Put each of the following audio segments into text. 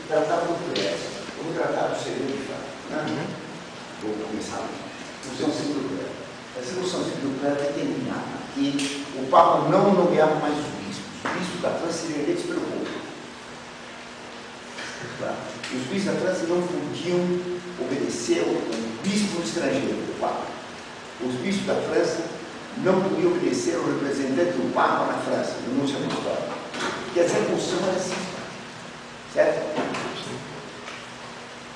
tratar do clero. Vamos tratar do segundo de fato. Né? Vou começar a Revolução Civil do Clero. Essa Revolução Civil do Clero vai terminar que o Papa não nomeava mais os bispos. Os bispos da França seriam eleitos pelo povo. Os bispos da França não podiam obedecer ao bispo estrangeiro, o Papa. Os bispos da França não podiam obedecer ao representante do Papa na França, no Núncio Apostólico. Quer dizer, a Constituição era assim. Certo?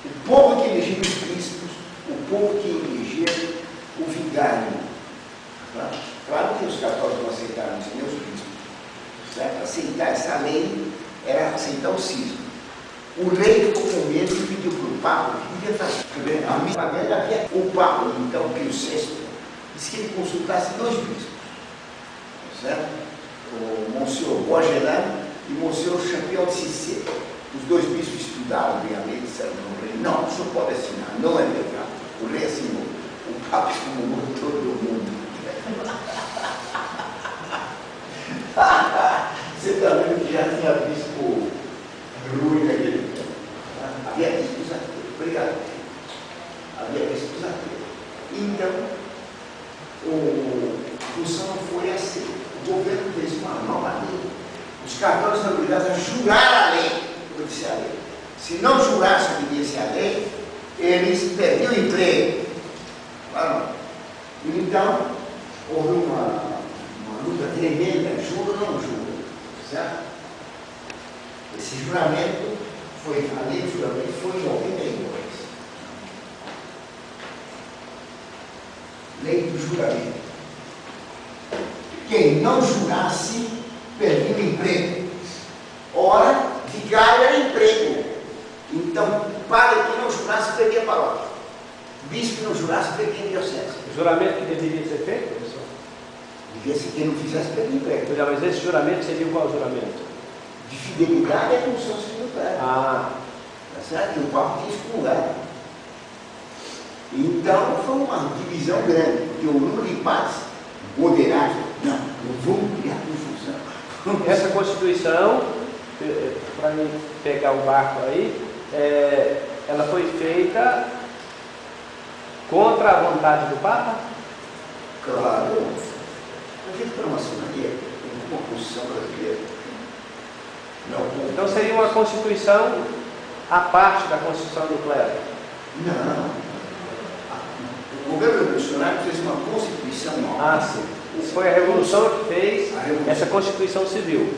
O povo que elegeu os bispos, o povo que elegeu o vigário. Claro que os católicos não aceitaram isso, nem os bispos. Certo? Aceitar essa lei era aceitar o cisma. O rei ficou com medo e pediu para o Papa que podia fazer. O Papa, então, Pio VI, disse que ele consultasse dois bispos. Certo? O Monsenhor Boisgelin e o Monsenhor Champion de Cissé. Os dois bispos estudaram bem a lei e disseram para o rei: não, o senhor pode assinar, não é legal. O rei assinou. O Papa excomungou todo mundo. Você está vendo que já tinha bispo ruim naquele tempo. Havia bispos ateus. Obrigado. Havia bispos ateus. Então, a função não foi assim. O governo fez uma nova lei. Os católicos são obrigados a jurar a lei, obedecer a lei. Se não jurassem obedecer a lei, eles perdiam o emprego. Claro. Então, houve uma luta tremenda, juro ou não juro. Certo? Esse juramento foi, a lei do juramento foi em 92. Lei do juramento. Quem não jurasse, perdia o emprego. Ora, vigário era emprego. Então, padre que não jurasse, perdia a paróquia. Bispo que não jurasse, perdia a diocese. O juramento que deveria ser feito, pessoal? Devia ser quem não fizesse, perdia o emprego. Mas esse juramento seria qual juramento? De fidelidade à Constituição Civil do Clero. Ah. Tá certo? E o Papa tinha excomungado. Então, foi uma divisão grande, porque o número de padres moderados, não vamos criar confusão. Essa Constituição, para mim pegar o barco aí, ela foi feita contra a vontade do Papa? Claro. A gente para a maçonaria tem uma Constituição brasileira. Não. Então seria uma Constituição à parte da Constituição do Clero? Não. O governo revolucionário fez uma Constituição nova. Ah, sim. Foi a Revolução que fez essa Constituição Civil.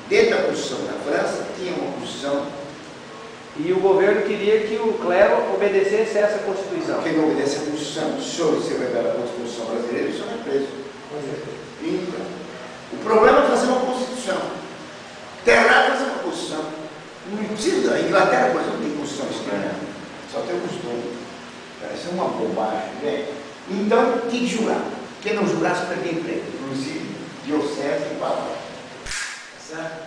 Dentro da Constituição da França, tinha uma Constituição. E o governo queria que o clero obedecesse a essa Constituição. Quem não obedece a Constituição, o senhor se revela a Constituição brasileira, o senhor é preso. Então, o problema é fazer uma Constituição. Terra é fazer uma Constituição. Não precisa. A Inglaterra, por exemplo, não tem Constituição estranha. Só tem o costume. Isso é uma bobagem, né? Então, tem que jurar. Quem não jurasse perder emprego, inclusive diocese e papa. Certo?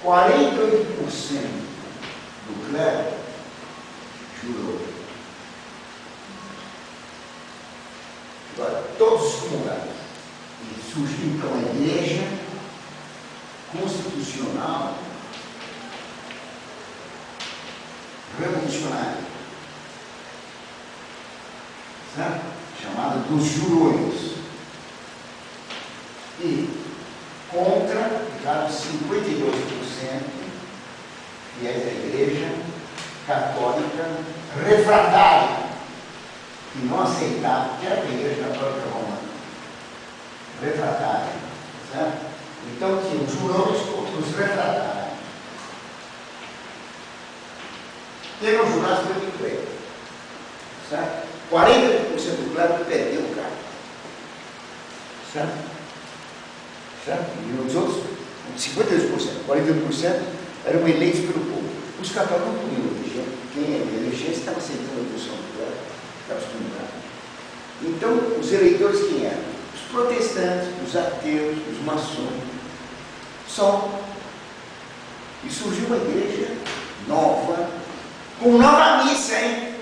48% do clero jurou. Agora, todos os comungários. E surgiu então a igreja constitucional revolucionária. Certo? Chamada dos jurões. E contra, ficaram 52% fiéis da Igreja Católica refratária, que não aceitava, que era a Igreja Católica Romana. Refratária. Certo? Então tinha os jurões contra os refratários. Quem não jurasse perdeu emprego. Certo? 40% do clero perdeu o cargo. Certo? Certo? E os outros, 52%, 48% eram eleitos pelo povo. Os católicos não podiam eleger. Quem eleger estava aceitando a eleição do clero, estava excomungado. Então, os eleitores quem eram? Os protestantes, os ateus, os maçons. Só. E surgiu uma igreja nova, com nova missa, hein?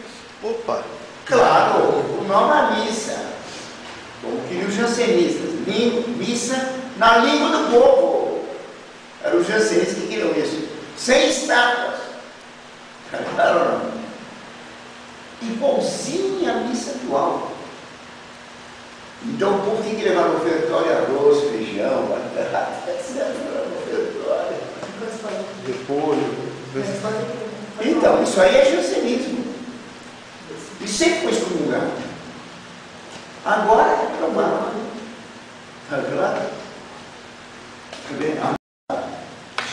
Opa! Claro, com nova missa. Como queriam os jansenistas. Missa na língua do povo. Eram os jansenistas que queriam isso. Sem estátuas. igualzinha à missa atual. Então o povo tem que levar no ofertório arroz, feijão, batata, etc. No ofertório. Repolho. Então, isso aí é jansenismo. E sempre foi excomungado. Agora é aprovado. Agora,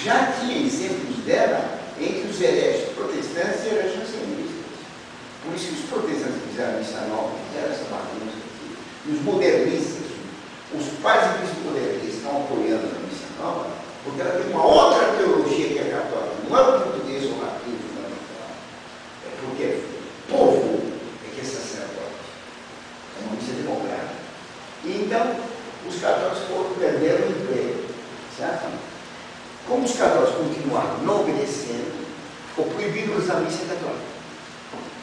já tinha exemplos dela entre os hereges protestantes e hereges jansenistas. Por isso que os protestantes fizeram a missa nova, fizeram essa bagunça aqui. E os modernistas, os pais e bispo modernistas estão apoiando a missa nova, porque ela tem uma outra teologia que é católica. Não é o português ou o latino fundamental. É porque é povo é que é sacerdote. É uma missa democrática. E então, os católicos foram perder o emprego. Certo? Como os católicos continuaram não obedecendo, ficou proibido usar a missa católica.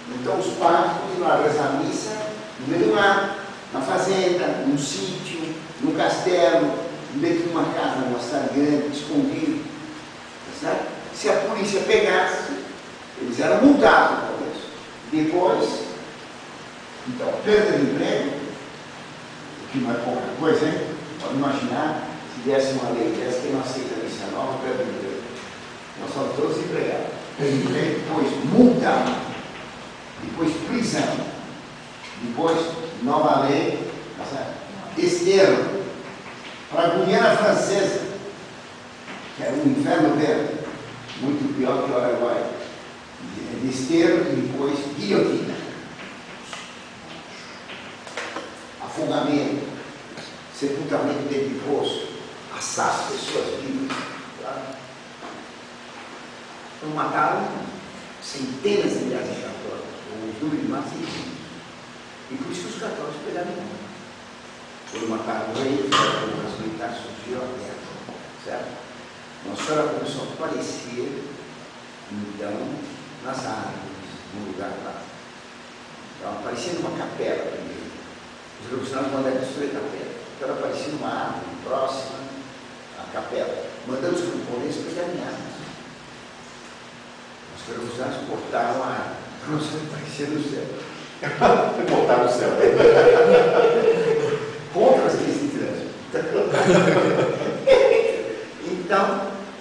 Então os padres continuaram a rezar a missa no meio do mar, na fazenda, num sítio, num castelo, dentro de uma casa, numa cidade grande, escondido. Certo? Se a polícia pegasse, eles eram multados por isso. Depois, então, perda de emprego, o que não é pouca coisa, hein? Pode imaginar, se desse uma lei dessa, quem não aceita a missa nova, perde o emprego. Nós somos todos empregados. Perde o emprego, depois multa, depois prisão, depois nova lei, desterro. Para a Guiana Francesa, que era um inferno dela, muito pior que o Araguaia. Desterro e depois guilhotina. Afogamento, sepultamento dentro de poço, assar as pessoas vivas. Claro. Então mataram centenas de milhares de católicos, o número de martírios. E por isso que os católicos pegaram o mundo. Quando mataram o rei, as militares surgiram a guerra, certo? Nossa Senhora começou a aparecer, então, nas árvores, no lugar lá. Então, aparecia numa capela primeiro. Os revolucionários mandaram destruir a capela. Então, ela aparecia numa árvore próxima à capela, mandando os camponeses pegarem armas. Os revolucionários cortaram a árvore. Então, nós aparecia no céu. Botar no céu. Contra as leis de trânsito. Então,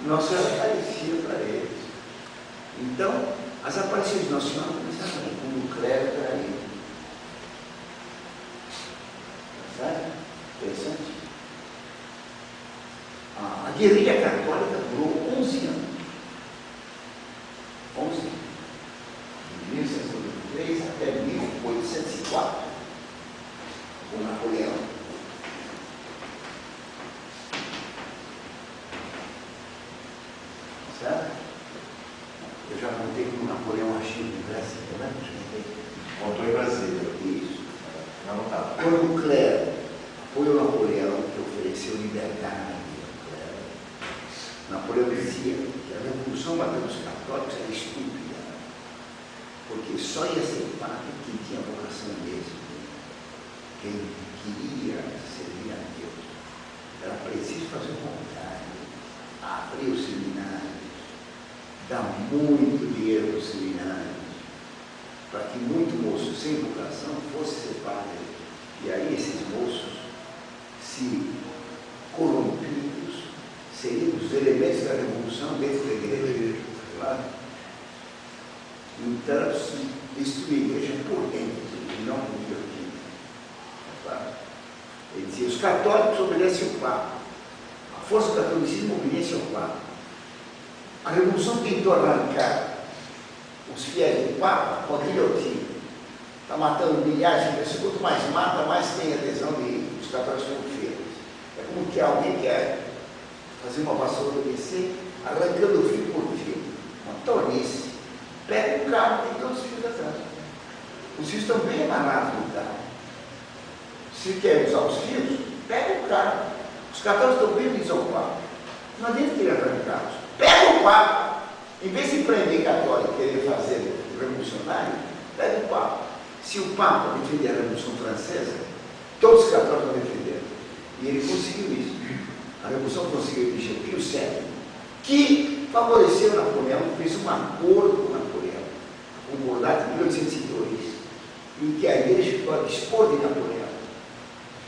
Nossa Senhora aparecia para eles. Então, as aparições de Nossa Senhora começaram aí, como o clero para ele. Sabe? Interessante. A guerrilha católica durou 11 anos. 11 anos. De 1693 até 1804, com Napoleão. Certo? Eu já contei que o Napoleão agiu em Brasília, né? Contou em Brasília. Isso. Não estava. Quando o clero apoiou Napoleão, que ofereceu liberdade ao clero, Napoleão dizia que a revolução batendo os católicos era estúpida, porque só ia ser padre quem tinha vocação mesmo, quem queria servir a Deus. Era preciso fazer o contrário, abrir os seminários, dar muito dinheiro para os seminários, para que muito moço sem vocação fosse ser padre. E aí esses moços, se corrompidos, seriam os elementos da revolução dentro da igreja. Claro. Então, se destruir a igreja por dentro, e não por dentro. Claro. Ele dizia, os católicos obedecem ao Papa. A força do catolicismo obedece ao Papa. A revolução tentou arrancar os fiéis do Papa com a guilhotina. Está matando milhares de pessoas. Quanto mais mata, mais tem adesão dos católicos como fiéis. É como que alguém quer fazer uma vassoura descer, arrancando o fio por fio. Uma tornice. Pega o carro, tem todos os fios atrás. Os fios estão bem amarrados no carro. Se quer usar os fios, pega o carro. Os católicos estão bem desocupados. Não adianta querer arrancá-los. Pega o Papa. Em vez de prender católico e querer fazer revolucionário, pega o Papa. Se o Papa defender a Revolução Francesa, todos os católicos vão defender. E ele conseguiu isso. A Revolução conseguiu eleger Pio VII, que favoreceu Napoleão, fez um acordo com Napoleão, concordado em 1802. em que a igreja ficou a dispor de Napoleão.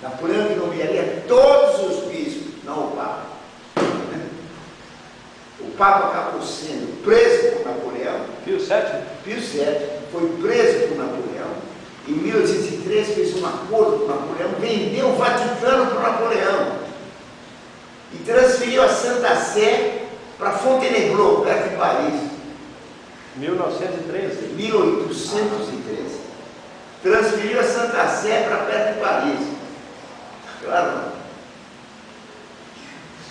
Napoleão que nomearia todos os bispos, não o Papa. O Papa acabou sendo preso por Napoleão. Pio VII? Pio VII foi preso por Napoleão. Em 1803 fez um acordo com Napoleão, vendeu o Vaticano para Napoleão e transferiu a Santa Sé para Fontainebleau, perto de Paris. 1913? 1813. Transferiu a Santa Sé para perto de Paris. Claro.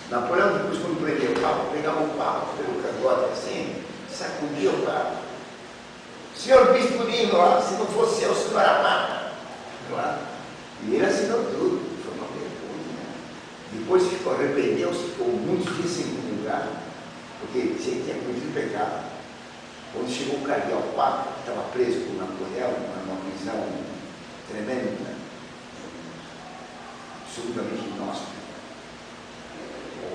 Napoleão depois, quando prendeu o Papa, pegava o Papa pelo cangote assim, sacudia o Papa. Senhor Bispo Lino, se não fosse eu, senhor era Papa. Claro. E ele assinou tudo. Foi uma vergonha. Depois arrependeu-se, ficou muitos dias sem comungar, porque tinha cometido pecado. Quando chegou o cardeal Papa, que estava preso por Napoleão, numa prisão tremenda, absolutamente inóspita.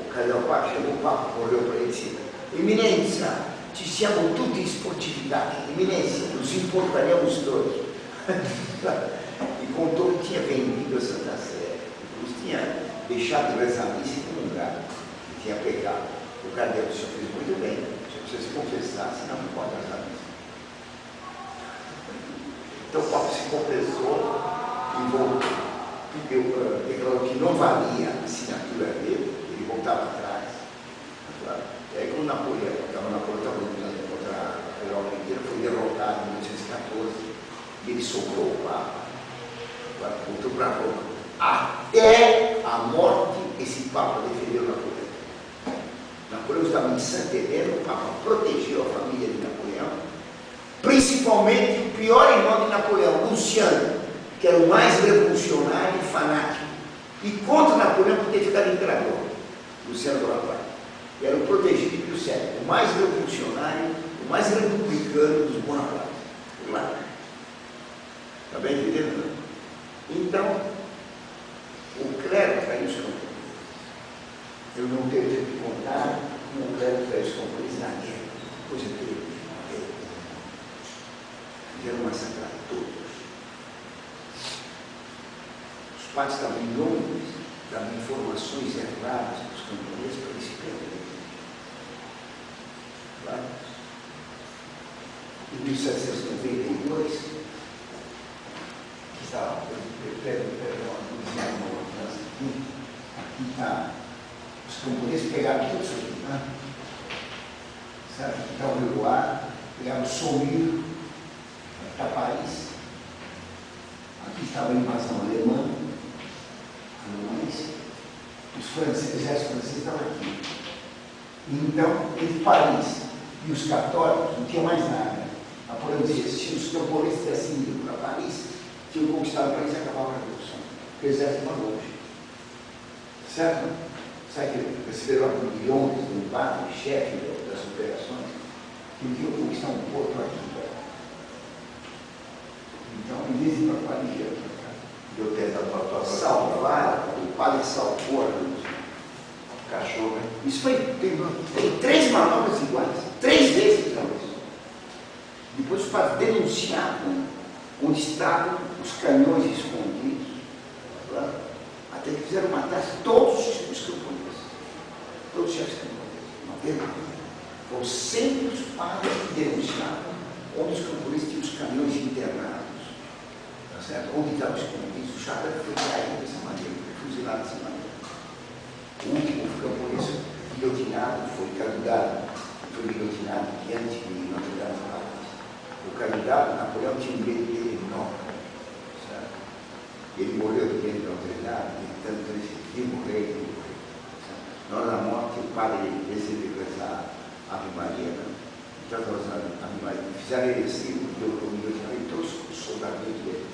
O cardeal Papa chamou o Papa, correu para ele e disse: Eminência, ci siamo tutti in sportività. Eminência, nos importaremos todos. E contou que tinha vendido a Santa Sé, que tinha deixado de rezar missa em um lugar, que tinha pecado. O cardeal disse: fez muito bem, você precisa se confessar, senão não pode rezar missa. Então o Papa se confessou e voltou. Declarou que não valia a assinatura dele, ele voltava atrás. Aí quando Napoleão estava lutando contra a Europa inteira, foi derrotado em 1814, e ele sobrou o Papa, voltou para Roma. Até a morte, esse Papa defendeu Napoleão. Napoleão estava em Santa Helena, o Papa protegeu a família de Napoleão, principalmente o pior irmão de Napoleão, Luciano, que era o mais revolucionário e fanático, e contra Napoleão por ter ficado imperador. Luciano Bonaparte era o protegido de Pio VII, o mais revolucionário, o mais republicano dos Bonaparte. Está bem entendendo? Então, o clero traiu os companheiros. Eu não tenho tempo de contar como o clero traiu os companheiros na guerra. Coisa terrível. Fizeram massacrar todos. Os padres estavam em Londres, davam informações erradas para os camponeses para eles se perderem. Claro. Em 1792, que estava, aqui está, os camponeses pegaram tudo isso aqui, né? Sabe? Aqui está o Leroy, pegaram o Saumur, está Paris, aqui estava a invasão alemã, os franceses, o exército francês estava aqui. Então, entre Paris e os católicos, não tinha mais nada. Napoleão dizia: se os camponeses tivessem ido para Paris, tinham conquistado Paris e acabava a revolução. Porque o exército estava longe. Certo? Sabe que receberam milhões do barco, chefe das operações, que queriam conquistar um porto aqui. Então, em vez de ir para Paris, ia para cá. Deu tempo Salvar, o padre salvou a luz. Cachorro, hein? Isso foi, tem 3 manobras iguais, 3 vezes isso. Depois os padres denunciaram onde estavam os canhões escondidos, claro, até que fizeram matar todos os camponeses, todos os chefes camponeses. Uma vergonha. Foram sempre os padres que denunciavam onde os camponeses tinham os caminhões internados, tá certo? Onde estavam escondidos. O chapéu foi caído dessa maneira, foi fuzilado dessa maneira. O último camponês guilhotinado foi Carugado, diante de Notre Dame de Paris. O Carugado, Napoleão tinha um medo dele enorme, certo? Ele morreu diante de Notre Dame, tentando ele morrer. Na hora da morte, o padre decidiu rezar Ave Maria, né? Então, Ave Maria, fizeram ele assim, e todos os soldados dele,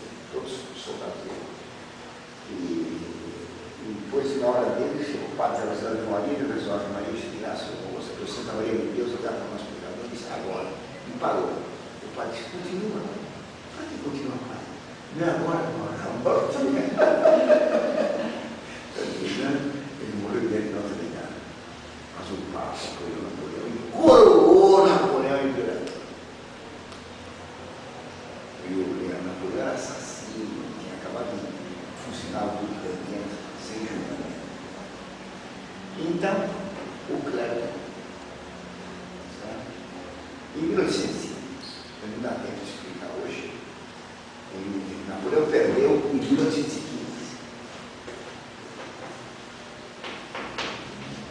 E depois, na hora dele, chegou o padre da cidade de Maria, ele rezou a Ave Maria, e graças a você, por Santa Maria de Deus, eu quero para nós pecadores, e disse: agora. E parou. O padre disse: continua. Pode continuar, padre. Não é agora, ele morreu dentro da Notre Dame. Mas o Papa apoiou Napoleão e coroou Napoleão imperador. E o Napoleão eu era assassino, tinha acabado de funcionar tudo dentro, sem julgamento. Então, o clero, em 1805, não dá tempo de explicar hoje, Napoleão perdeu em 1815.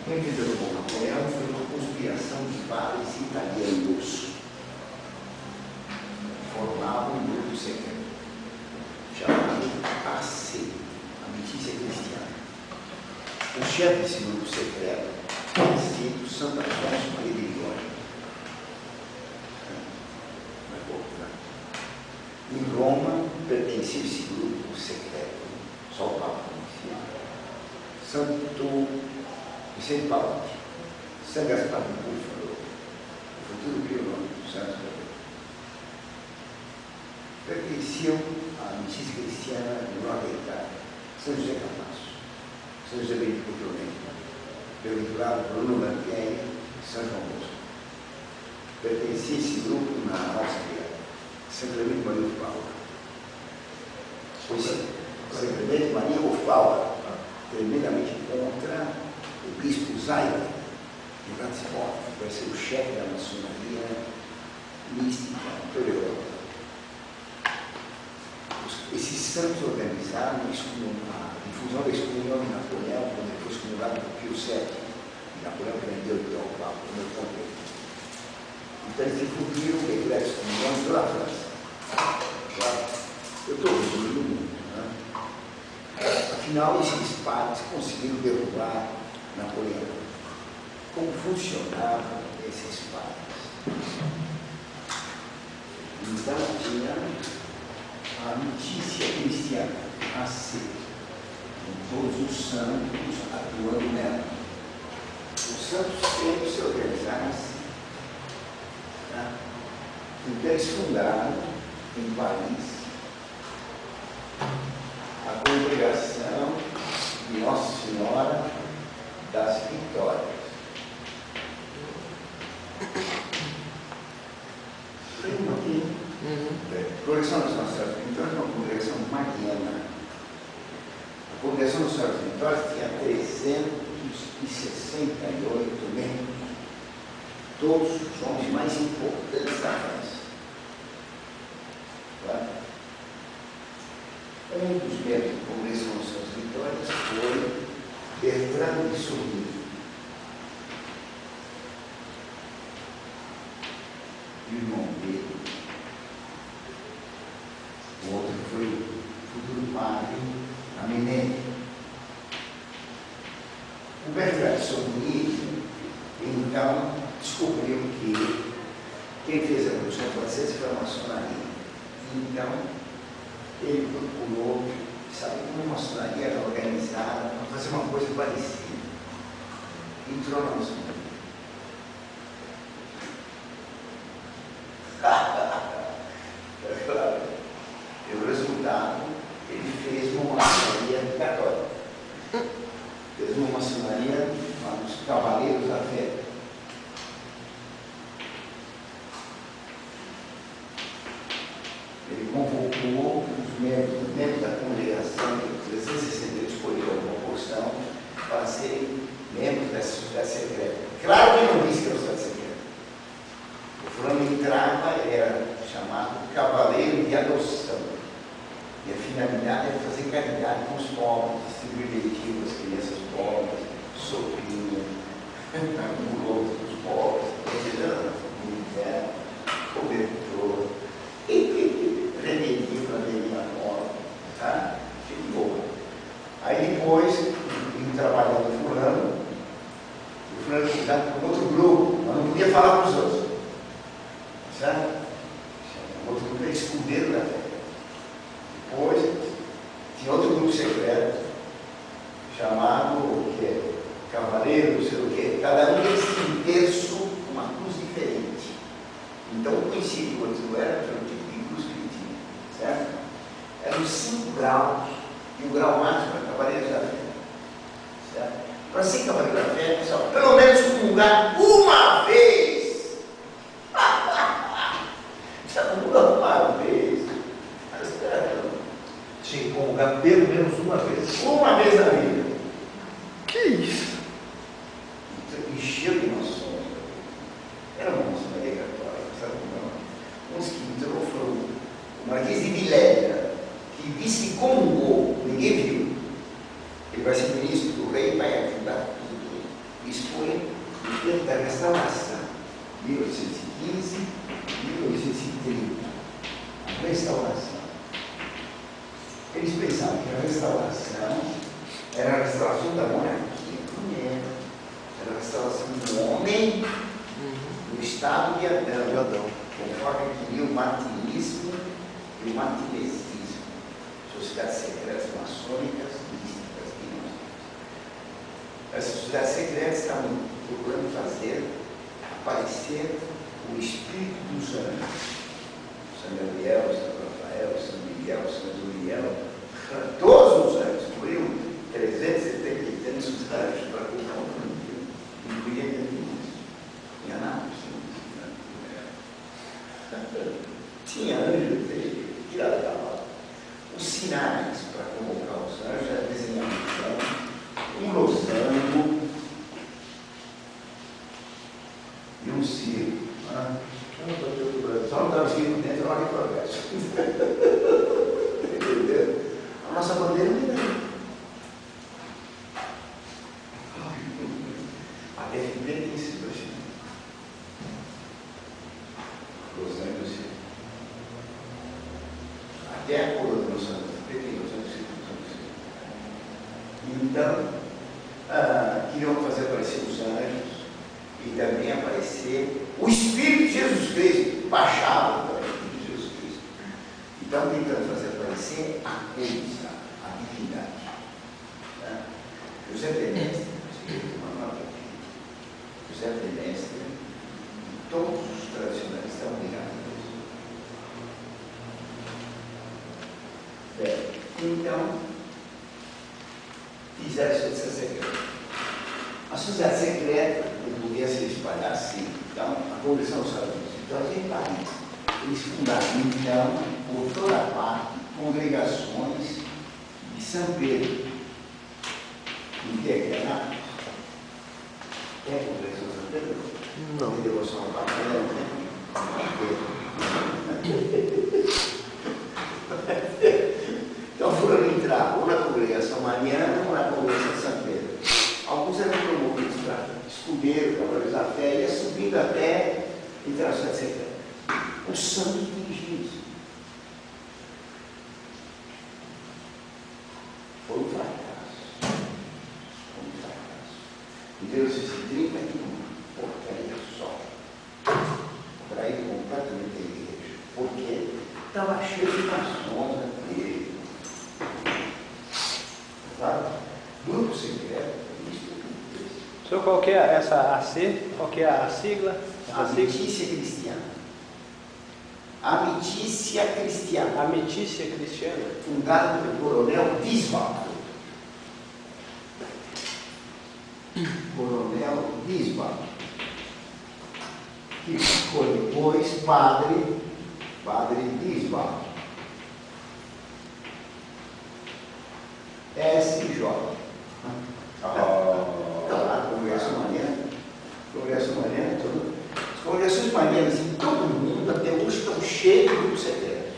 O enredo do Napoleão foi uma conspiração de vários italianos. Formavam um grupo secreto, chamado AC, a Milícia Cristiana. O chefe desse grupo secreto tinha sido Santo Afonso Maria de Ligório. Em Roma, pertencia esse grupo secreto, só o Papa conhecia. Santo Vicente Palante, São Gaspar do Búfalo, o futuro crioulo do Santo pertenciam à milícia cristiana do norte da Itália, São José Camasso, São José Benedito Clemente, Beliturado Bruno Lantieri e São João Bosco. Pertencia a esse grupo na Áustria, São Clemente Maria de Paula. São Clemente Maria de Paula, tremendamente contra o bispo Zaire de Ratisbon, que vai ser o chefe da maçonaria mística pela Europa. Esses santos organizaram a difusão da excomunhão de Napoleão, quando ele foi excomungado por Pio VII, e Napoleão prendeu então o Papa, como eu contei. Então eles difundiram o decreto de excomunhão pela França. Claro, eu estou resumindo muito, né? Afinal, esses padres conseguiram derrubar Napoleão. Como funcionavam esses padres? Então tinha a milícia cristiana, AC, com todos os santos atuando nela. Os santos sempre se organizaram assim. Tá? Então eles fundaram em Paris a congregação de Nossa Senhora das Vitórias. A congregação das Nossas Senhoras das Vitórias é uma congregação mariana. A congregação das Senhoras das Vitórias tinha 368 membros, todos os homens mais importantes da França. Tá? Um dos membros da congregação das Senhoras das Vitórias foi Bertrand de Soubry. E o irmão dele, o outro foi o futuro padre Amené. O Bertrand de Soubry, então, descobriu que quem fez a Revolução Francesa foi a maçonaria. Então, ele procurou, sabe como a maçonaria era organizada, para fazer uma coisa parecida. Entrou na maçonaria. E o resultado, ele fez uma maçonaria católica. Fez uma maçonaria dos Cavaleiros da Fé. Ele convocou os membros da congregação, 360 escolheu uma proporção para serem membros dessa sociedade secreta. Claro que não disse que era sociedade secreta. O fulano entrava, era chamado cavaleiro de adoção. E a finalidade era fazer caridade com os pobres, distribuir leitinho para as crianças pobres, sopinha, guloso para os pobres, mulher, cobertor, remedinho para anemia nova, tá? Fique boa. Aí depois, ele trabalhando o fulano cuidado com outro grupo, mas não podia falar com os outros. Certo? O outro grupo é escudeiro da fé. Depois, tinha outro grupo secreto, chamado o quê? Cavaleiro, não sei o quê. Cada um deles tinha um terço, uma cruz diferente. Então, eu conheci que o outro era o tipo de cruz que ele tinha. Certo? Eram 5 graus, e o grau máximo era Cavaleiro da Fé. Certo? Para ser Cavaleiro da Fé, só pelo menos comungar uma vez. Precisa comungar uma vez. Tinha que comungar pelo menos uma vez. Uma vez na vida. Que isso? Encheu de noção. Era uma moça da igreja católica, sabe como é? Uns que entrou foram o Marquês de Vilela, que disse que comungou, ninguém viu. Ele vai ser ministro do rei, vai ajudar tudo. Isso foi dentro da restauração, 1815, 1830. A restauração. Eles pensavam que a restauração era a restauração da monarquia, não era. Era a restauração do homem, do Estado de Adão, conforme queria o martinismo e o martinesismo, sociedades secretas maçônicas, místicas, gnósticas. Essas sociedades secretas estavam procurando fazer aparecer o espírito dos anjos. São Gabriel, São Rafael, São Miguel, São Uriel, todos os anjos, incluíam 370 tantos anjos para colocar o mundo. Não podia entender isso. Tinha nada, tinha anjos tirados da roda. Os sinais para convocar os anjos eram desenhados um losango e um círculo. Só não estava escrito dentro da hora de progresso. Entendeu? A nossa bandeira não é. A FB tem esses dois sinais. Losango e o círculo. Até a coroa do Losango tem losango e círculo. Então, queriam fazer aparecer os anjos e também aparecer o Espírito de Jesus Cristo, baixava o Espírito de Jesus Cristo. Então, tentando fazer aparecer a coisa, a divindade. Né? José de Mestre, José de Mestre, todos os tradicionais estão ligados a isso. Então, fizeram a sociedade secreta. A sociedade secreta não podia se espalhar assim. Então, a Congressão dos Estados Unidos. Então, em Paris, eles fundaram, então, por toda a parte, congregações de São Pedro, integradas. É a Congregação de São Pedro? Não. Tem devoção ao Papa, Então, foram entrar ou na Congregação Mariana ou na Congregação de São Pedro. Alguns eram promovidos para escudeiro, para valorizar a fé, ia subindo até entrar na sociedade secreta. Os santos dirigiam isso. Foi um fracasso. Foi um fracasso. Em 1930, uma porcaria só. Para ir completamente a igreja. Porque estava cheio de maçons na igreja. Sabe? Grupo secreto. Senhor, qual que é essa AC? Qual que é a sigla? Amitícia Cristiana. Amitícia Cristiana. Amitícia Cristiana. Fundada pelo Coronel Bismarck. Coronel Bismarck. Que ficou depois Padre Bismarck. SJ. Congresso Mariano, as congregações marianas em todo o mundo até hoje estão cheias de grupos secretos.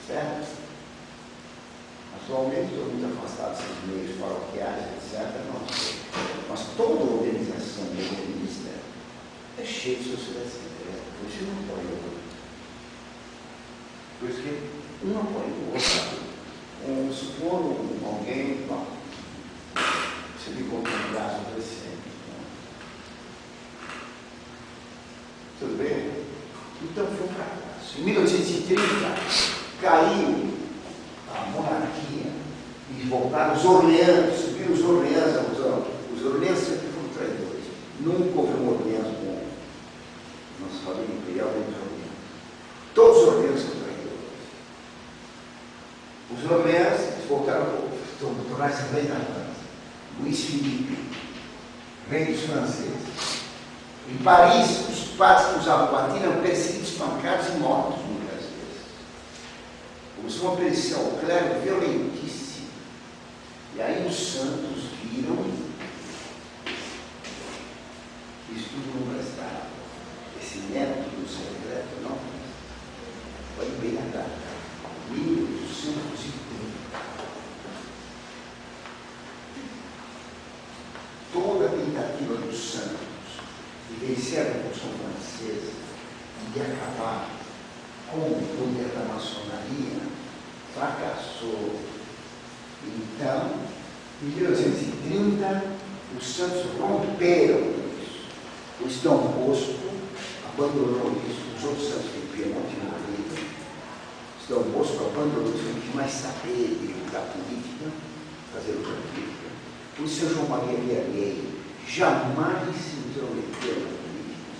Certo? Atualmente estou muito afastado desses meios paroquiais, etc. Mas toda organização evangelista é cheia de sociedade secreta. Por isso não apoia o outro. Por isso que um apoia o outro. Supor alguém, você ficou com um braço crescente. Tudo bem? Então foi um fracasso. Em 1830 caiu a monarquia e voltaram os Orleans, subiram os Orleans. Os Orleans sempre foram traidores. Nunca houve um Orleans bom. Nossa família imperial nem os Orleans. Todos os Orleans são traidores. Os Orleans voltaram a tornar-se rei da França. Luís Filipe, rei dos franceses. Em Paris, os padres que usavam batina eram perseguidos, espancados e mortos muitas vezes. Usou uma perseguição ao clero violentíssima. E aí os santos viram que isso tudo não prestava. Esse método secreto não prestava. Pode bem na data. 1830. Toda a tentativa dos santos de vencer a Revolução Francesa e de acabar com o poder da maçonaria fracassou. Então, em 1830, os santos romperam isso. O Dom Bosco abandonou isso. Os outros santos de Piemonte morreram. O Dom Bosco abandonou isso, não quis mais saber da política, fazer outra política. O São João Maria Vianney jamais se intrometeu na política.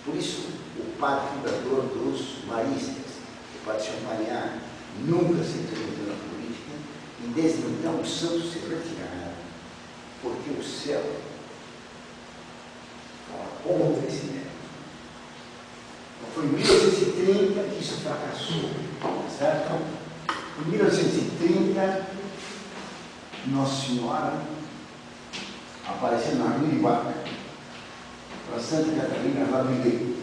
Por isso, o padre fundador dos maristas, o padre Champagnat, nunca se intrometeu na política, e desde então os santos se retiraram, porque o céu estava contra esse método. Então, foi em 1830 que isso fracassou, certo? Em 1830, Nossa Senhora apareceu na Rua de Vaca, para Santa Catarina Labouré.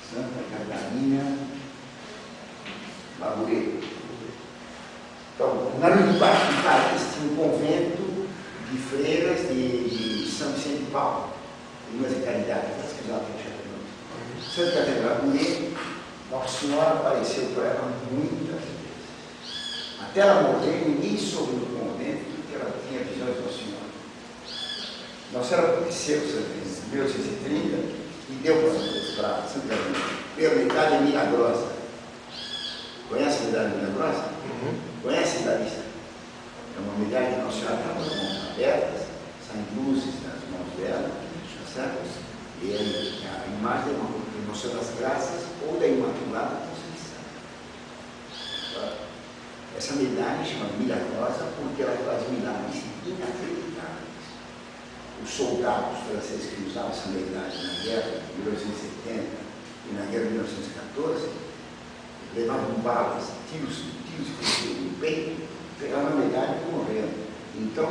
Santa Catarina Labouré. Então, na Rua de Vaca, em Paris, tinha um convento de freiras de São Vicente de Paulo, irmãs de caridade, Santa Catarina Labouré. Nossa Senhora apareceu para ela muitas vezes. Até ela morrer, ninguém soube do convento que ela tinha visões da Senhora. Nossa Senhora conheceu em 1830 e deu para Santa Catarina. Deu medalha milagrosa. Conhece a medalha milagrosa? Conhece a medalha? É uma medalha que Nossa Senhora está com as mãos abertas, saem luzes nas mãos dela, tá certo? E a imagem é uma Nossa Senhora das Graças ou da Imaculada Conceição. Essa medalha chama milagrosa porque ela faz milagres inacreditáveis. Os soldados franceses que usavam essa medalha na guerra de 1870 e na guerra de 1914 levavam balas, tiros no peito, pegavam a medalha e morreram. Então,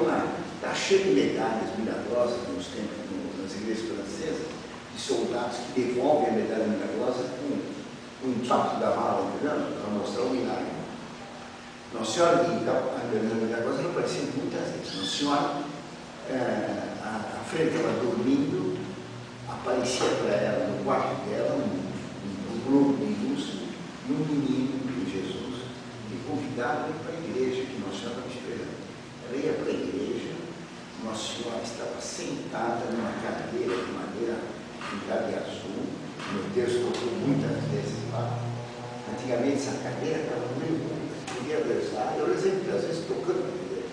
está cheio de medalhas milagrosas nos tempos, nas igrejas francesas, de soldados que devolvem a medalha milagrosa com o impacto da bala, para mostrar o milagre. Nossa Senhora, então, a medalha milagrosa não aparecia muitas vezes. Nossa Senhora, à frente dela dormindo, aparecia para ela no quarto dela um globo de luz e um menino, Jesus, que convidava para a igreja, que Nossa Senhora estava esperando. Ela ia para a igreja, Nossa Senhora estava sentada numa cadeira de madeira pintada de azul. Meu Deus, tocou muitas vezes lá. Antigamente essa cadeira estava no meio mundo, podia rezar, eu rezei muitas vezes tocando na cadeira.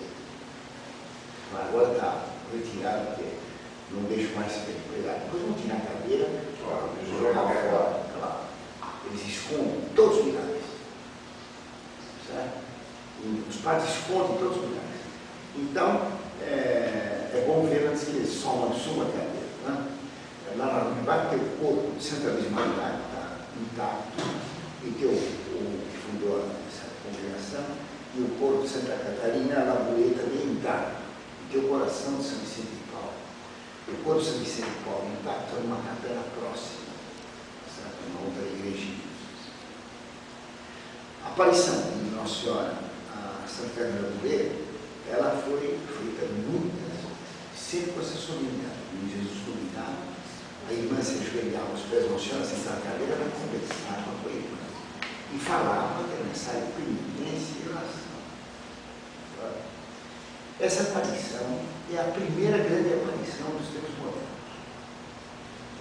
Mas agora está retirado, porque não deixo mais pregar. Depois vão tirar a cadeira, jogar fora, claro. Eles escondem todos os milagres. Certo? E os padres escondem todos os milagres. Então, é bom ver antes que eles somam a cadeira. Né? Lá na Rua de Vaca tem o corpo de Santa Bismarck, está intacto, e tem o que fundou essa congregação, e o corpo de Santa Catarina Labouré também intacto, e tem o coração de São Vicente de Paulo. O corpo de São Vicente de Paulo intacto é uma capela próxima, certo? Uma outra igrejinha. A aparição de Nossa Senhora a Santa Catarina Labouré, ela foi feita muitas vezes, sempre com essa solenidade. Jesus convidado, a irmã se ajoelhava aos pés de Nossa Senhora, sentada na cadeira, ela conversava com a irmã e falava que era necessário penitência e oração. Essa aparição é a primeira grande aparição dos tempos modernos.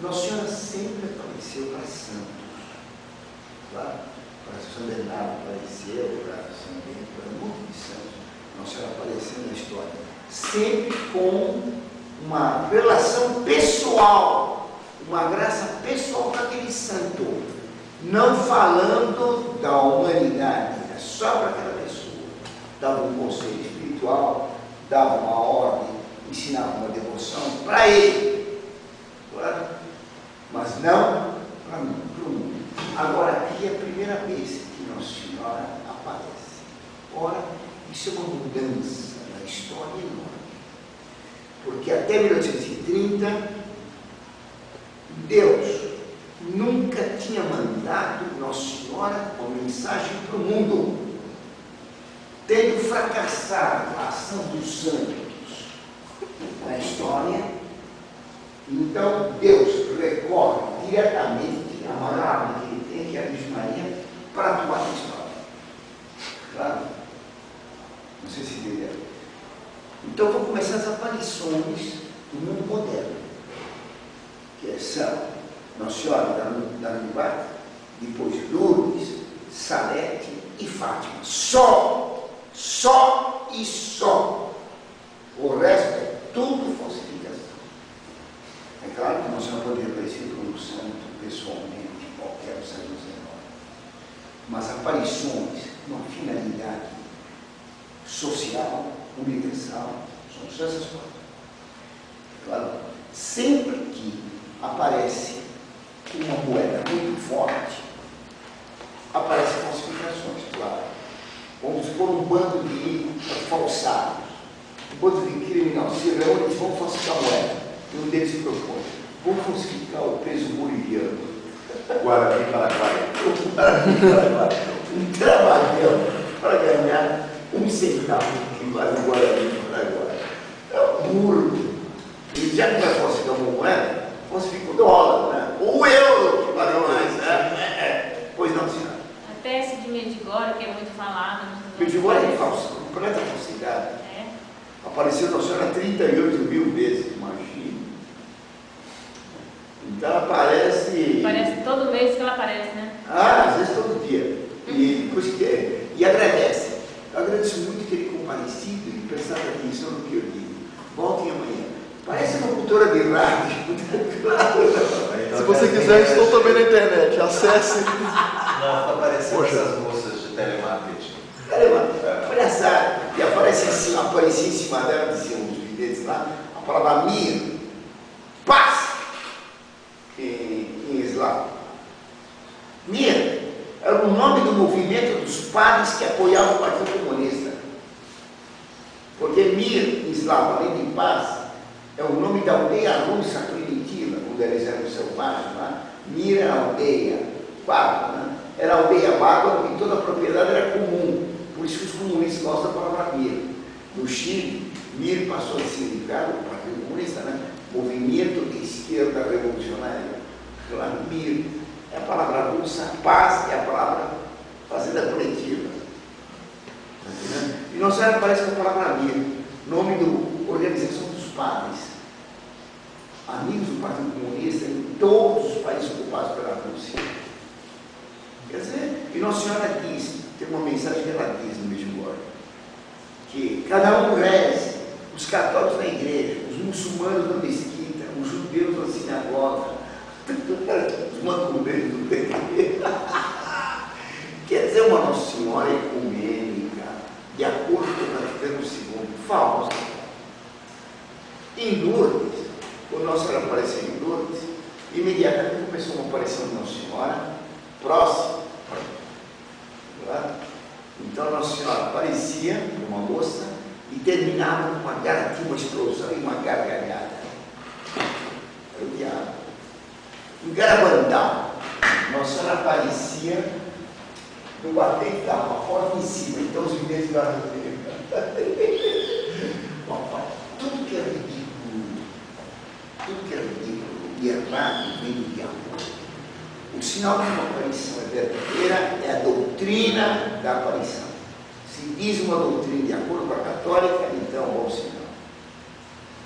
Nossa Senhora sempre apareceu para santos, para São Bernardo apareceu, para São Bento, para um monte de santos. Nossa Senhora apareceu na história, sempre com uma relação pessoal, uma graça pessoal para aquele santo, não falando da humanidade, é só para aquela pessoa. Dava um conselho espiritual, dava uma ordem, ensinava uma devoção para ele, mas não para o mundo. Agora, aqui é a primeira vez que Nossa Senhora aparece. Ora, isso é uma mudança na história enorme. Porque até 1830, Deus nunca tinha mandado Nossa Senhora uma mensagem para o mundo, tendo fracassado a ação dos santos na história. Então Deus recorre diretamente a uma arma que ele tem, que é a Virgem Maria, para atuar na história. Claro? Não sei se entenderam. Então vão começar as aparições do mundo moderno, que são Nossa Senhora da Natividade, depois Lourdes, Salete e Fátima. Só e só. O resto é tudo falsificação. É claro que Nossa Senhora poderia aparecer como santo pessoalmente, qualquer santo enorme. Mas aparições com uma finalidade social, universal, são só essas coisas. Claro, sempre que aparece uma moeda muito forte, aparecem falsificações, claro. Vamos supor um bando de falsários, um bando de criminosos se reúnem e vão falsificar a moeda. E um deles se propõe: vamos falsificar o peso boliviano. Guarani Paraguai. Um trabalhão para ganhar um centavo que vale o Guarani Paraguai. É um burro. E já que vai falsificar uma moeda, falsifica o dólar, né? Ou o euro, que vale mais. Pois não, senhora. Até esse de Medjugorje, que é muito falado. Medjugorje é falso, completa falsidade. É. Apareceu Nossa Senhora 38.000 vezes, imagina. Então ela aparece. Parece todo mês que ela aparece, né? Às vezes todo dia. E agradece. Eu agradeço muito ter comparecido e prestado atenção no que eu digo. Voltem amanhã. Parece uma cultura de rádio. Se você quiser, estou também na internet. Acesse. Não, está parecendo essas moças de telemarketing. Palhaçada. E aparecia em cima dela, diziam os bilhetes lá, a palavra mir, paz, em eslavo. Mir era o nome do movimento dos padres que apoiavam o Partido Comunista. Porque mir, em eslavo, além de paz, é o nome da aldeia russa primitiva, quando eles eram selvagens lá. Mir era aldeia, bárbara, né? Era aldeia bárbara e toda a propriedade era comum. Por isso que os comunistas gostam da palavra mir. No Chile, mir passou a ser ligado ao Partido Comunista, né? Movimento de esquerda revolucionária. Lá, mir é a palavra russa, paz é a palavra fazenda coletiva. Tá, e Nossa Senhora aparece com a palavra mir, nome da Organização dos Padres, amigos do Partido Comunista em todos os países ocupados pela Rússia. Quer dizer, e Nossa Senhora diz, tem uma mensagem que ela diz no Medjugorje, que cada um reze, os católicos na igreja, os muçulmanos na mesquita, os judeus na sinagoga, os macumbeiros do PT. Quer dizer, uma Nossa Senhora ecumênica, de acordo com o Vaticano II, falsa. Em Lourdes, quando Nossa Senhora apareceu em Lourdes, imediatamente começou uma aparição de Nossa Senhora próxima. Então Nossa Senhora aparecia, uma moça, e terminava com uma explosão e uma gargalhada. Era o diabo. Em Garabandal, Nossa Senhora aparecia no batente da porta em cima, então os vizinhos ficaram tudo que é ridículo e errado vem do diabo. O sinal de uma aparição é verdadeira é a doutrina da aparição. Se diz uma doutrina de acordo com a católica, então é um bom sinal.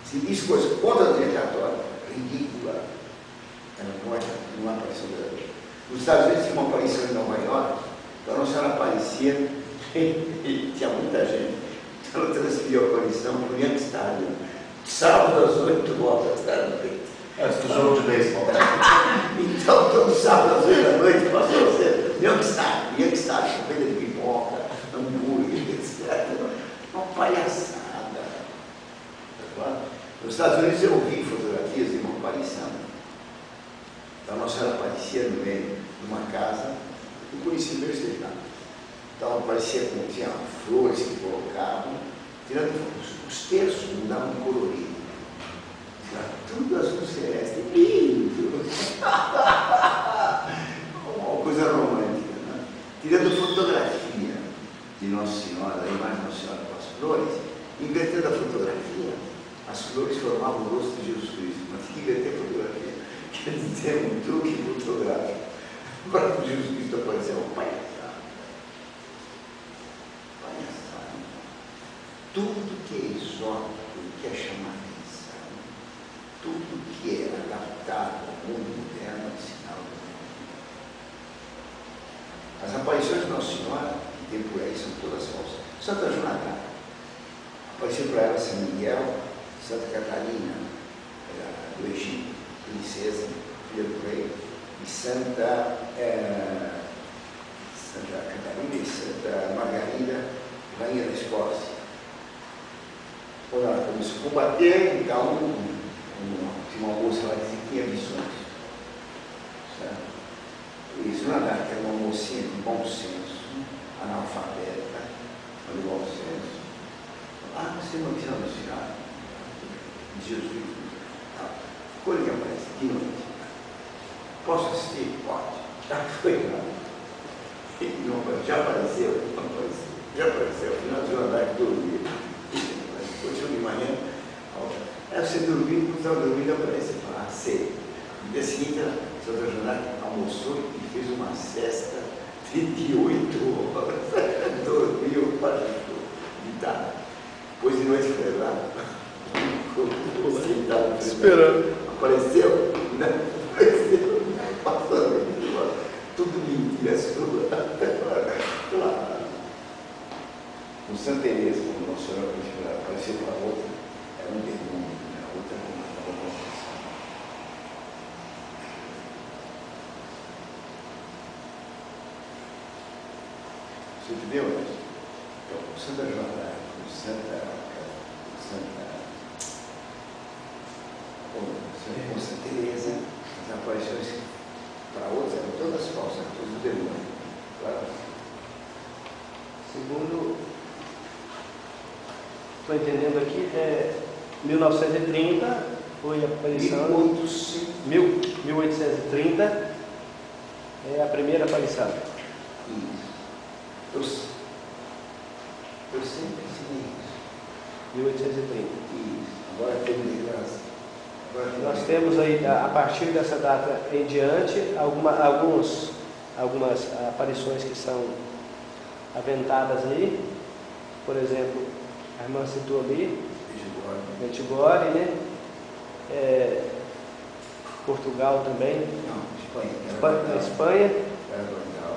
Se diz coisa contra a doutrina católica, ridícula, não é aparição verdadeira. Nos Estados Unidos tinha uma aparição em Nova York, então a Nossa Senhora aparecia e tinha muita gente. Então ela transferiu a aparição para o Yankee Stadium, sábado às 8 horas da noite. É do jogo de beisebol. Então, todo sábado às 8 da noite, passou a ser Yankee Stadium, comida de pipoca, hambúrguer, etc. Uma palhaçada. Nos Estados Unidos eu vi fotografias de uma aparição. Então, a Nossa Senhora aparecia no meio de uma casa, o polícia meu esteve lá. Então parecia que tinha flores que colocavam, tirando os terços, mudavam de colorido. Era tudo azul celeste, lindo! Uma coisa romântica, né? Tirando fotografia de Nossa Senhora, da imagem de Nossa Senhora com as flores, invertendo a fotografia, as flores formavam o rosto de Jesus Cristo, mas que inverter a fotografia, quer dizer, um truque fotográfico. Para Jesus Cristo aparecer uma palhaçada. Palhaçada. Tudo que é exótico, que é chamar atenção, tudo que é adaptado ao mundo moderno é sinal do mundo. As aparições de Nossa Senhora, que tem por aí, são todas falsas. Santa Joana d'Arc apareceu para ela São Miguel, Santa Catarina, do Egito, princesa, filha do rei, e Santa Catarina e Santa Margarida, rainha da Escócia. Quando ela começou a combater, então, tinha uma moça lá que tinha visões. Certo? E Joana d'Arc era uma mocinha de bom senso, analfabeta, mas de bom senso. Ah, você não visão da senhora? Jesus Cristo. Quando que aparece? De noite. Posso assistir? Pode. Já foi lá. Já apareceu? Não apareceu. Já apareceu. Afinal, Joana d'Arc dormia. Depois de manhã, você dormiu, quando estava dormindo, aparece e fala, sei. No dia seguinte, a Santa Joana d'Arc almoçou e fez uma cesta de 8 horas. Dormiu, partiu. Depois de noite foi lá. Sentado, esperando. Apareceu? Não apareceu. Passando. Tudo mentira sua. Claro. O Santa Teresa, quando Nossa Senhora apareceu para a outra, era um demônio, a outra não estava confessando. Você entendeu isso? Então, o Santa Joana d'Arc, o Santa Teresa, as aparições para outros eram todas falsas, todos do demônio. Claro. Segundo, estou entendendo aqui, 1930 foi a aparição. 1830 é a primeira aparição. Isso. Eu sempre ensinei isso. 1830. Isso. Agora temos declaração. Nós temos aí, a partir dessa data em diante, algumas aparições que são aventadas aí. Por exemplo, a irmã citou ali, Antigone, né? Portugal também. Não, Espanha. Garabandal.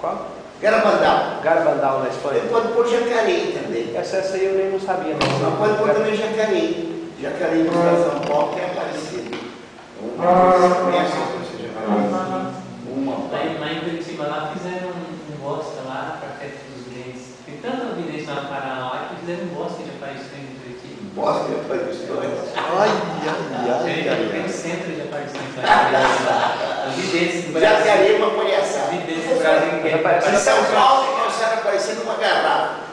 Qual? Garabandal. Garabandal na Espanha. Ele pode pôr Jacareí também. Essa aí eu nem não sabia. Mas pode pôr também Jacareí. Jacareí no estado de São Paulo que é aparecido. Você conhece você Jacareí? Lá em Curitiba, lá fizeram um bosque lá para a festa dos dentes. Tem tanta evidência lá no Paraná lá que fizeram um bosque de aparições em Curitiba. Bosque de aparições? Tem um centro de aparições lá. As vidências do Brasil. Jacareí é uma palhaçada. As vidências do Brasil. Em São Paulo começaram a aparecer numa garrafa.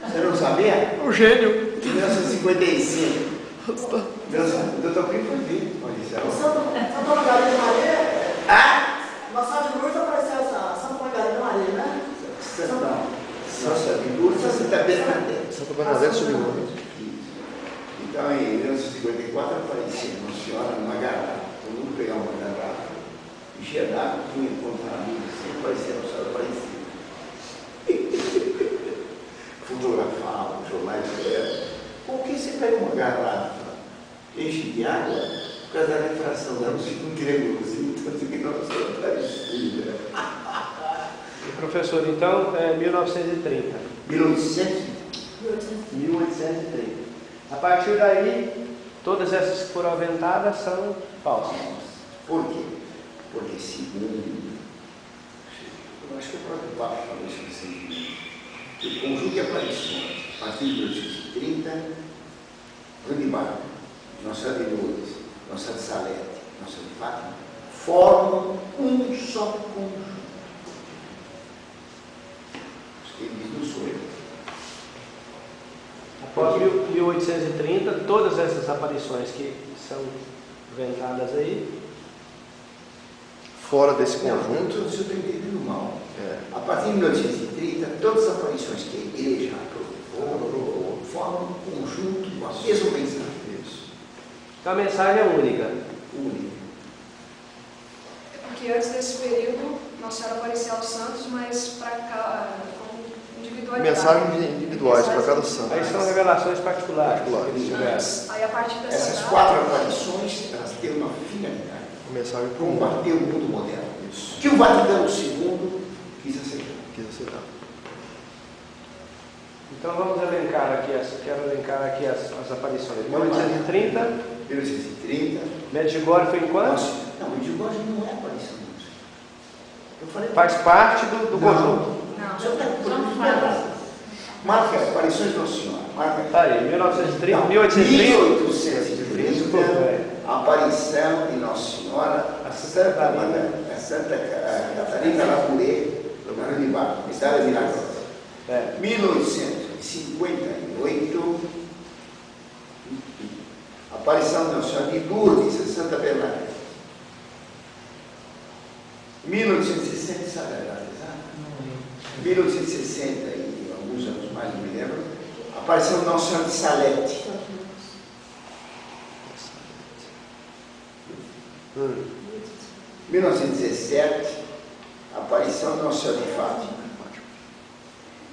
Você não sabia? O gênio. Em 1955. Doutor Pinho foi vir. Santa Margarida Maria. Ah? Na Santa de Lourdes apareceu essa Santa Margarida Maria, né? Nossa, de Lourdes, Santa Bernadette. Santa Bernadette subiu. Então, em 1954, aparecia Nossa Senhora numa garrafa. Todo mundo pegava uma garrafa, enchia d'água, punha contra a amiga, sempre aparecia, Nossa Senhora aparecia. Fotografava, jornais eram. Por que você pega uma garrafa, enche de água, por causa da refração dela, você não queria luz, então que Nossa Senhora aparecia. E professor, então, 1930. 1830. A partir daí, todas essas que foram aventadas são falsas. Por quê? Porque segundo, eu acho que o próprio Papa falou isso recentemente, que o conjunto de aparições, a partir de 1830, Joana d'Arc, Nossa Senhora de Lourdes, Nossa Senhora de Salete, Nossa Senhora de Fátima, formam um só conjunto. Após 1830, todas essas aparições que são inventadas aí. Fora desse Não, conjunto. eu estou entendendo mal. É. A partir de 1930, todas as aparições que a igreja aprovou formam um conjunto com a mesma mensagem. Isso. Então a mensagem é única. Única. Porque antes desse período, Nossa Senhora aparecia aos santos, mas para cá, como individualidade. Mensagens individuais para cada santo. Aí são revelações particulares. Particulares. que eles tiveram. Antes, aí a partir dessa Essas data, 4 aparições, elas têm uma finalidade. Mensagem para o mundo. Combater o mundo moderno. Isso. Que o Vaticano II quis aceitar. Quis aceitar. Então vamos elencar aqui, quero elencar aqui as aparições. 1830, 1930. Medjugorje foi em quando? Nossa, não, o Medjugorje não é aparição. Eu falei. Faz parte do conjunto. não. Já está por São liberado. Marca aparições de Nossa Senhora. Marca. Tá aí, 1930, Não, 1830. 1830, a aparição de Nossa Senhora, a Santa Catarina Labouré, no Grande Barco, Cidade Milagrosa. É. 1858, a aparição de Nossa Senhora de Lourdes, em Santa Bernadette. 1860, sabe a data exata? 1860 e alguns anos mais, não me lembro, a aparição de Nossa Senhora de Salete. 1917, a aparição de Nossa Senhora de Fátima.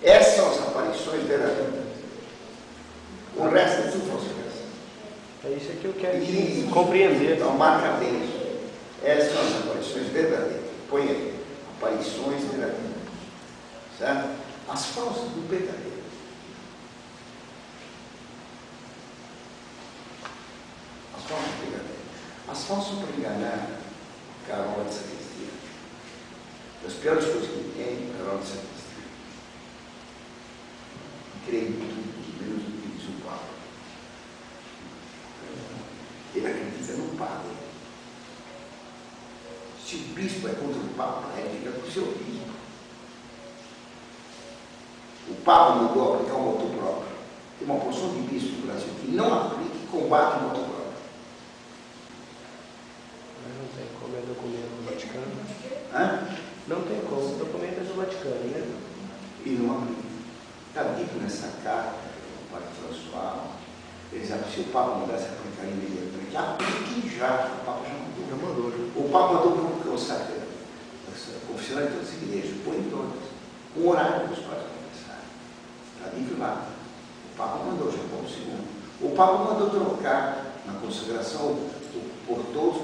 Essas são as aparições verdadeiras. O resto é tudo falsificação. É isso que eu quero compreender. Então, marca bem isso. Essas são as aparições verdadeiras. Põe aí. Aparições verdadeiras. Certo? As falsas do verdadeiro. As falsas do verdadeiro. As falsas para enganar Carol de Sacristia. Das piores coisas que tem, Carol de Sacristia. Creio em tudo, menos o que diz o Papa. Ele acredita no Papa. Se o bispo é contra o Papa, ele fica com o seu bispo. O Papa mandou aplicar um voto próprio. Tem uma porção de bispos no Brasil que não aplica e combate o voto próprio. Mas não tem como, é documento do Vaticano. Hã? Não tem como, o documento é do Vaticano, né? E não aplica. Está dito nessa carta, o Padre François, eles se o Papa mandasse aplicar imediatamente, aplique já, o Papa já mandou. Já mandou. O Papa mandou para o sacramento, confessionário de todas as igrejas, põe em todas, com horário para os padres confessarem. Está dito lá. O Papa mandou, João Paulo II. O Papa mandou trocar na consagração por todos,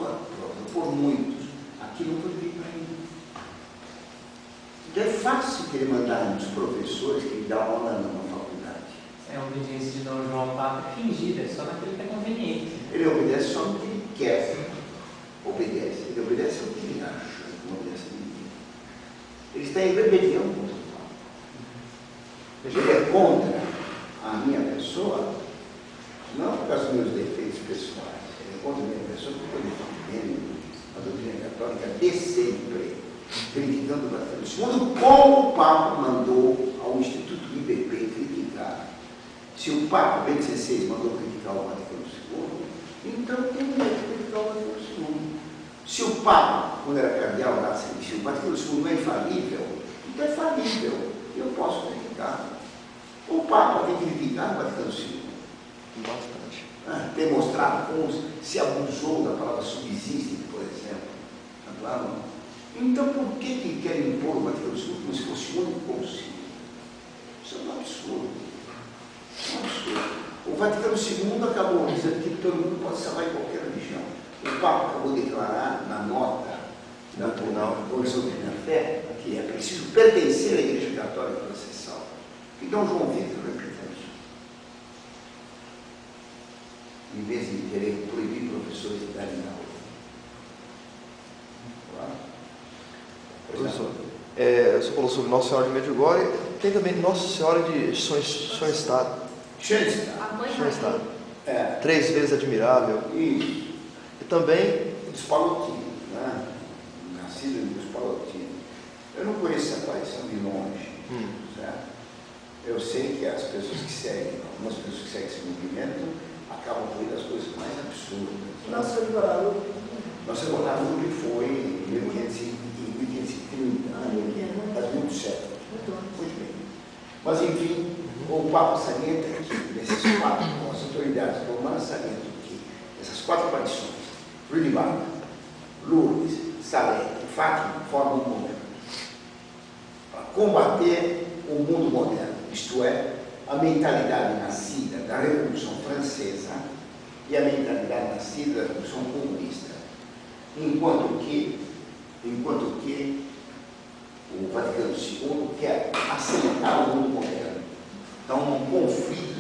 por muitos. Aqui não foi vir para mim. Então é fácil que ele mandar uns professores que ele dá aula numa faculdade. É a obediência de Dom João Papa fingida, é só naquilo que é conveniente. Ele obedece só no que ele quer. Obedece. Ele obedece ao que ele acha. Não obedece a ninguém. Ele está em rebelião contra o Papa. Ele é contra a minha pessoa, não por causa dos meus defeitos pessoais. Ele é contra a minha pessoa porque eu defendo a doutrina católica de sempre, criticando o Vaticano II, como o Papa mandou ao Instituto IBP criticar. Se o Papa Bento XVI mandou criticar o Vaticano II, então tem que criticar o Vaticano II. Se o Papa, quando era cardeal, disse o Vaticano II não é infalível, então é falível. Eu posso criticar. O Papa tem que criticar o Vaticano II. Bastante. Demonstrar como se abusou da palavra subsiste, por exemplo. Tá claro? Então, por que querem impor o Vaticano II como se fosse o único concílio? Isso é um absurdo. É um absurdo. O Vaticano II acabou dizendo que todo mundo pode salvar em qualquer religião. O Papa acabou de declarar na nota da Comissão de Fé que é preciso pertencer à Igreja Católica para ser salvo. Então, João Vitor repita isso. Em vez de querer proibir professores de darem aula. Professor, você falou sobre Nossa Senhora de Medjugorje, tem também Nossa Senhora de Schoenstatt. Schoenstatt. 3 vezes admirável. Isso. E também Dos Pallottini, né? Nascido dos Pallottini. Eu não conheço essa aparição de longe, certo? Eu sei sei que as pessoas que seguem, algumas pessoas que seguem esse movimento, acabam vendo as coisas mais absurdas. Nossa Guarulhos. Nossa Guarulhos foi em 1530, faz muito século. Muito bem. Mas, enfim, o Papa salienta que nesses quatro, as autoridades romanas salientam que essas quatro aparições, Ridibada, Lourdes, Salé e Fátima, formam um governo para combater o mundo moderno, isto é, a mentalidade nascida da Revolução Francesa e a mentalidade nascida da Revolução Comunista, enquanto que o Vaticano II quer aceitar o mundo moderno. Então, um conflito